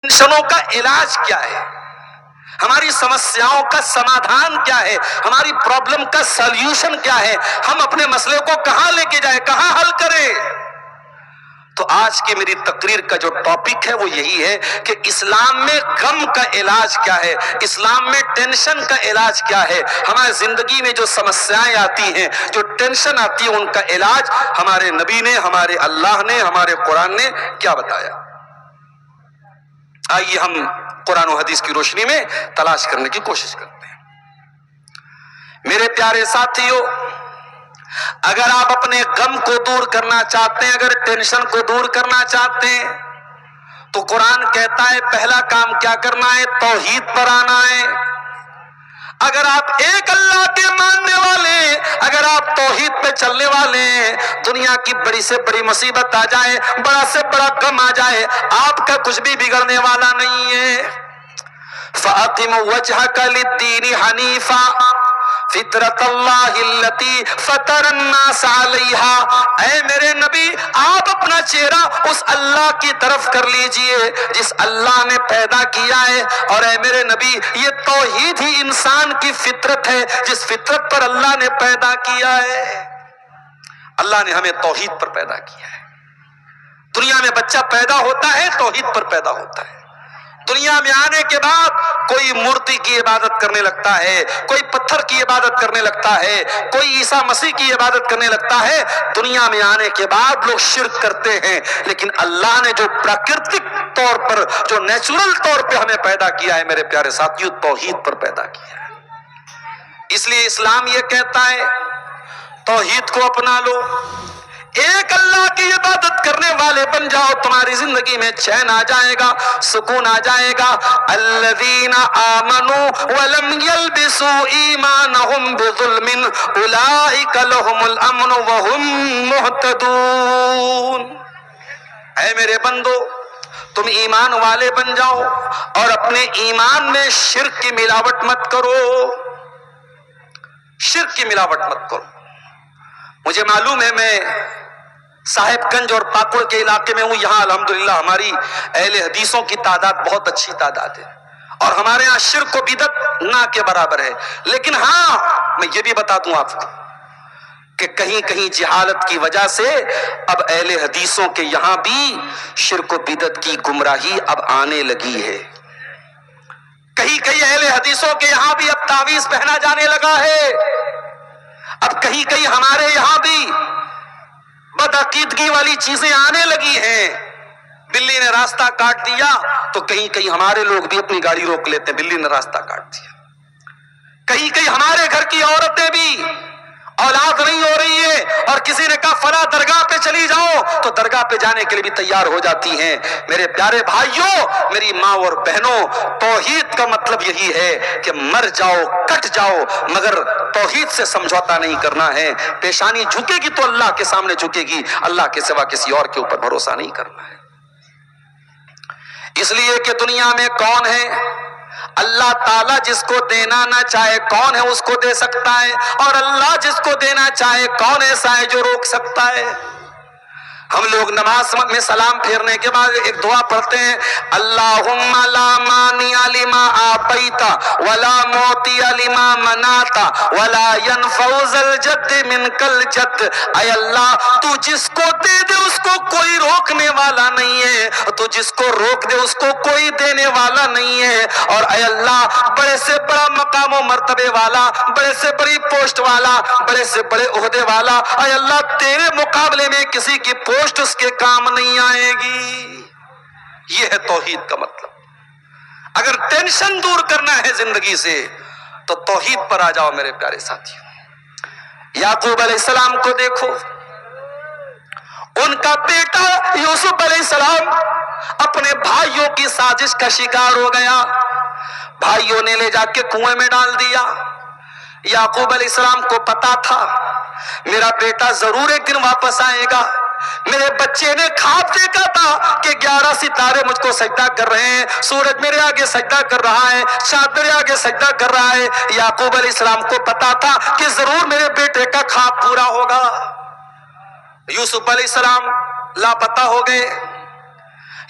ٹینشنوں کا علاج کیا ہے، ہماری سمسیاؤں کا سمادھان کیا ہے، ہماری پرابلم کا سلیوشن کیا ہے، ہم اپنے مسئلے کو کہاں لے کے جائیں، کہاں حل کریں۔ تو آج کی میری تقریر کا جو ٹاپک ہے وہ یہی ہے کہ اسلام میں غم کا علاج کیا ہے، اسلام میں ٹینشن کا علاج کیا ہے، ہماری زندگی میں جو سمسیاں آتی ہیں، جو ٹینشن آتی ہے، ان کا علاج ہمارے نبی نے، ہمارے اللہ نے، ہمارے قرآن نے کیا بتایا۔ آئیے ہم قرآن و حدیث کی روشنی میں تلاش کرنے کی کوشش کرتے ہیں۔ میرے پیارے ساتھیو، اگر آپ اپنے غم کو دور کرنا چاہتے ہیں، اگر ٹینشن کو دور کرنا چاہتے ہیں، تو قرآن کہتا ہے پہلا کام کیا کرنا ہے، توحید پر آنا ہے۔ اگر آپ ایک اللہ کے ماننے والے، اگر آپ توحید پہ چلنے والے ہیں، دنیا کی بڑی سے بڑی مصیبت آ جائے، بڑا سے بڑا غم آ جائے، آپ کا کچھ بھی بگڑنے والا نہیں ہے۔ فَأَقِمْ وَجْهَكَ لِلدِّينِ حَنِيفًا فطرت اللہ التی فطر الناس علیہا۔ اے میرے نبی، آپ اپنا چہرہ اس اللہ کی طرف کر لیجئے جس اللہ نے پیدا کیا ہے، اور اے میرے نبی، یہ توحید ہی انسان کی فطرت ہے جس فطرت پر اللہ نے پیدا کیا ہے۔ اللہ نے ہمیں توحید پر پیدا کیا ہے۔ دنیا میں بچہ پیدا ہوتا ہے توحید پر پیدا ہوتا ہے۔ دنیا میں آنے کے بعد کوئی مورتی کی عبادت کرنے لگتا ہے، کوئی پتھر کی عبادت کرنے لگتا ہے، کوئی عیسیٰ مسیح کی عبادت کرنے لگتا ہے۔ دنیا میں آنے کے بعد لوگ شرک کرتے ہیں، لیکن اللہ نے جو پراکرتک طور پر، جو نیچرل طور پہ ہمیں پیدا کیا ہے میرے پیارے ساتھیو، توحید پر پیدا کیا ہے۔ اس لیے اسلام یہ کہتا ہے توحید کو اپنا لو، ایک اللہ کی عبادت کرنے والے بن جاؤ، تمہاری زندگی میں چین آ جائے گا، سکون آ جائے گا۔ الذین آمنوا ولم یلبسوا ایمانہم بظلم اولئک لہم الامن وہم مہتدون۔ اے میرے بندو، تم ایمان والے بن جاؤ اور اپنے ایمان میں شرک کی ملاوٹ مت کرو، شرک کی ملاوٹ مت کرو۔ مجھے معلوم ہے میں صاحب گنج اور پاکڑ کے علاقے میں ہوں، یہاں الحمدللہ ہماری اہل حدیثوں کی تعداد بہت اچھی تعداد ہے، اور ہمارے ہاں شرک و بدعت نہ کے برابر ہے۔ لیکن ہاں، میں یہ بھی بتا دوں آپ کو کہ کہیں کہیں جہالت کی وجہ سے اب اہل حدیثوں کے یہاں بھی شرک و بدعت کی گمراہی اب آنے لگی ہے۔ کہیں کہیں اہل حدیثوں کے یہاں بھی اب تعویذ پہنا جانے لگا ہے، اب کہیں کہیں ہمارے یہاں بھی بدعقیدگی والی چیزیں آنے لگی ہیں۔ بلی نے راستہ کاٹ دیا تو کہیں کہیں ہمارے لوگ بھی اپنی گاڑی روک لیتے ہیں، بلی نے راستہ کاٹ دیا۔ کہیں کہیں ہمارے گھر کی عورتیں بھی، اولاد نہیں ہو رہی ہے اور کسی نے کہا فلاں درگاہ پہ چلی جاؤ تو درگاہ پہ جانے کے لیے بھی تیار ہو جاتی ہیں۔ میرے پیارے بھائیوں، میری ماں اور بہنوں، توحید کا مطلب یہی ہے کہ مر جاؤ، کٹ جاؤ، مگر توحید سے سمجھوتا نہیں کرنا ہے۔ پیشانی جھکے گی تو اللہ کے سامنے جھکے گی، اللہ کے سوا کسی اور کے اوپر بھروسہ نہیں کرنا ہے۔ اس لیے کہ دنیا میں کون ہے، اللہ تعالیٰ جس کو دینا نہ چاہے کون ہے اس کو دے سکتا ہے، اور اللہ جس کو دینا چاہے کون ایسا ہے جو روک سکتا ہے۔ ہم لوگ نماز میں سلام پھیرنے کے بعد ایک دعا پڑھتے ہیں، اللہم لا مانع لما اعطیت ولا معطی لما منعت ولا ينفع ذا الجد منک الجد۔ اے اللہ، تو جس کو دے دے اس کو کوئی روکنے والا نہیں ہے، تو جس کو روک دے اس کو کوئی دینے والا نہیں ہے۔ اور اے اللہ، بڑے سے بڑا مقام و مرتبے والا، بڑے سے بڑی پوسٹ والا، بڑے سے بڑے عہدے والا، اے اللہ تیرے مقابلے میں کسی کی پوسٹ اس کے کام نہیں آئے گی۔ یہ ہے توحید کا مطلب۔ اگر ٹینشن دور کرنا ہے زندگی سے تو توحید پر آ جاؤ میرے پیارے ساتھیوں۔ یعقوب علیہ السلام کو دیکھو، ان کا بیٹا یوسف علیہ السلام اپنے بھائیوں کی سازش کا شکار ہو گیا، بھائیوں نے لے جا کے کنویں میں ڈال دیا۔ یعقوب علیہ السلام کو پتا تھا میرا بیٹا ضرور ایک دن واپس آئے گا۔ میرے بچے نے خواب دیکھا تھا کہ 11 ستارے مجھ کو سجدہ کر رہے ہیں، سورج میرے آگے سجدہ کر رہا ہے، چاند میرے آگے سجدہ کر رہا ہے۔ یعقوب علیہ السلام کو پتا تھا کہ ضرور میرے بیٹے کا خواب پورا ہوگا۔ یوسف علیہ السلام لاپتہ ہو گئے۔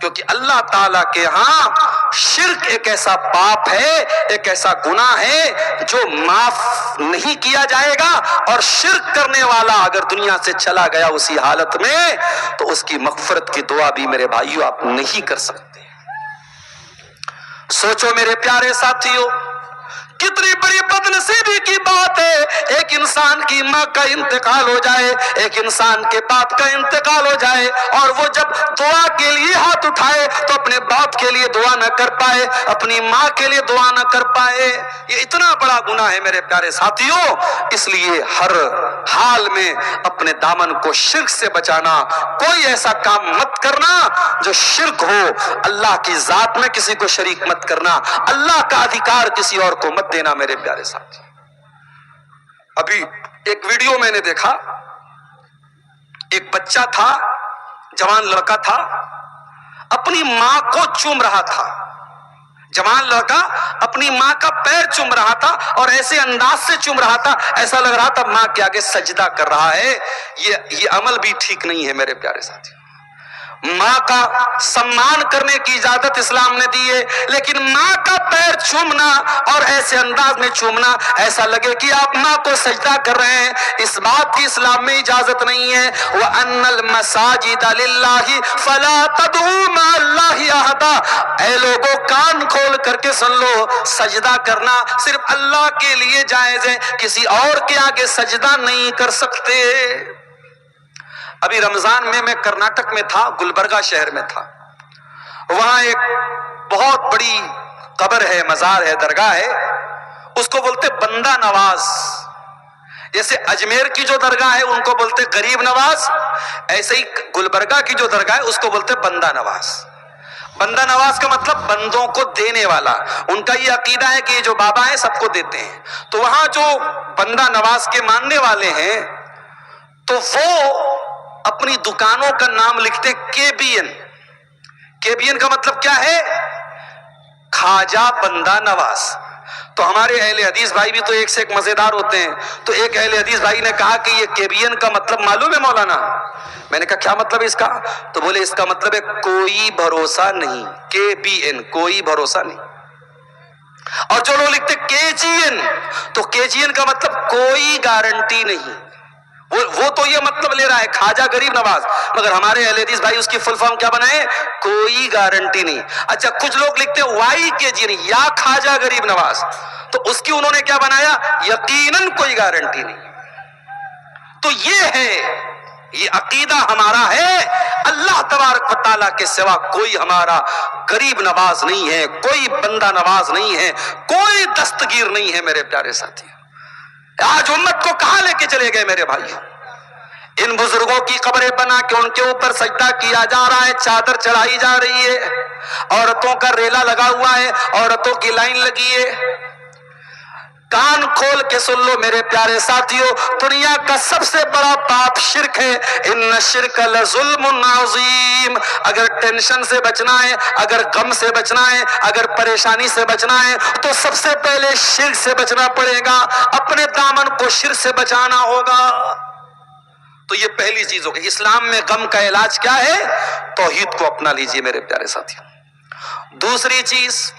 کیونکہ اللہ تعالیٰ کے ہاں شرک ایک ایسا پاپ ہے، ایک ایسا گناہ ہے جو معاف نہیں کیا جائے گا، اور شرک کرنے والا اگر دنیا سے چلا گیا اسی حالت میں تو اس کی مغفرت کی دعا بھی میرے بھائیو آپ نہیں کر سکتے۔ سوچو میرے پیارے ساتھیو، کتنی بڑی بدنصیبی کی بات ہے ایک انسان کی ماں کا انتقال ہو جائے، ایک انسان کے باپ کا انتقال ہو جائے، اور وہ جب دعا کے لیے ہاتھ اٹھائے تو اپنے باپ کے لیے دعا نہ کر پائے، اپنی ماں کے لیے دعا نہ کر پائے۔ یہ اتنا بڑا گناہ ہے میرے پیارے ساتھیوں، اس لیے ہر حال میں اپنے دامن کو شرک سے بچانا، کوئی ایسا کام مت کرنا جو شرک ہو، اللہ کی ذات میں کسی کو شریک مت کرنا، اللہ کا ادھیکار کسی اور کو مت دینا میرے پیارے ساتھی۔ ابھی ایک ویڈیو میں نے دیکھا، ایک بچہ تھا، جوان لڑکا تھا، اپنی ماں کو چوم رہا تھا، جوان لڑکا اپنی ماں کا پیر چوم رہا تھا، اور ایسے انداز سے چوم رہا تھا ایسا لگ رہا تھا ماں کے آگے سجدہ کر رہا ہے۔ یہ عمل بھی ٹھیک نہیں ہے میرے پیارے ساتھی۔ ماں کا سمان کرنے کی اجازت اسلام نے دی ہے، لیکن ماں کا پیر چومنا اور ایسے انداز میں چومنا ایسا لگے کہ آپ ماں کو سجدہ کر رہے ہیں، اس بات کی اسلام میں اجازت نہیں ہے۔ وَأَنَّ الْمَسَاجِدَ لِلَّهِ فَلَا تَدْعُوا مَعَ اللَّهِ أَحَدًا۔ اے لوگوں کان کھول کر کے سن لو، سجدہ کرنا صرف اللہ کے لیے جائز ہے، کسی اور کے آگے سجدہ نہیں کر سکتے۔ ابھی رمضان میں کرناٹک میں تھا، گلبرگہ شہر میں تھا، وہاں ایک بہت بڑی قبر ہے، مزار ہے، درگاہ ہے، اس کو بولتے بندہ نواز۔ جیسے اجمیر کی جو درگاہ ہے ان کو بولتے غریب نواز، ایسے ہی گلبرگہ کی جو درگاہ ہے اس کو بولتے بندہ نواز۔ بندہ نواز کا مطلب بندوں کو دینے والا، ان کا یہ عقیدہ ہے کہ یہ جو بابا ہیں سب کو دیتے ہیں۔ تو وہاں جو بندہ نواز کے ماننے والے ہیں تو وہ اپنی دکانوں کا نام لکھتے KBN۔ KBN کا مطلب کیا ہے؟ خواجہ بندہ نواز۔ تو ہمارے اہل حدیث بھائی بھی تو ایک سے ایک مزیدار ہوتے ہیں، تو ایک اہل حدیث بھائی نے کہا کہ یہ KBN کا مطلب معلوم ہے مولانا؟ میں نے کہا کیا مطلب ہے اس کا؟ تو بولے اس کا مطلب ہے کوئی بھروسہ نہیں، KBN کوئی بھروسہ نہیں۔ اور جو لوگ لکھتے KGN، تو KGN کا مطلب کوئی گارنٹی نہیں۔ وہ تو یہ مطلب لے رہا ہے خواجہ غریب نواز، مگر ہمارے اہل حدیث بھائی اس کی فل فارم کیا بنائے؟ کوئی گارنٹی نہیں۔ اچھا کچھ لوگ لکھتے YKGN، یا خواجہ غریب نواز، تو اس کی انہوں نے کیا بنایا؟ یقیناً کوئی گارنٹی نہیں۔ تو یہ ہے، یہ عقیدہ ہمارا ہے، اللہ تبارک و تعالیٰ کے سوا کوئی ہمارا غریب نواز نہیں ہے، کوئی بندہ نواز نہیں ہے، کوئی دستگیر نہیں ہے میرے پیارے ساتھی۔ آج امت کو کہاں لے کے چلے گئے میرے بھائیوں؟ ان بزرگوں کی قبریں بنا کے ان کے اوپر سجدہ کیا جا رہا ہے، چادر چڑھائی جا رہی ہے، عورتوں کا ریلا لگا ہوا ہے، عورتوں کی لائن لگی ہے۔ کان کھول کے سن لو میرے پیارے ساتھیوں، دنیا کا سب سے بڑا پاپ شرک ہے۔ ان الشرک لظلم عظیم۔ اگر ٹینشن سے بچنا ہے، اگر غم سے بچنا ہے، اگر پریشانی سے بچنا ہے تو سب سے پہلے شرک سے بچنا پڑے گا، اپنے دامن کو شرک سے بچانا ہوگا۔ تو یہ پہلی چیز ہوگی۔ اسلام میں غم کا علاج کیا ہے؟ توحید کو اپنا لیجئے میرے پیارے ساتھیوں۔ دوسری چیز،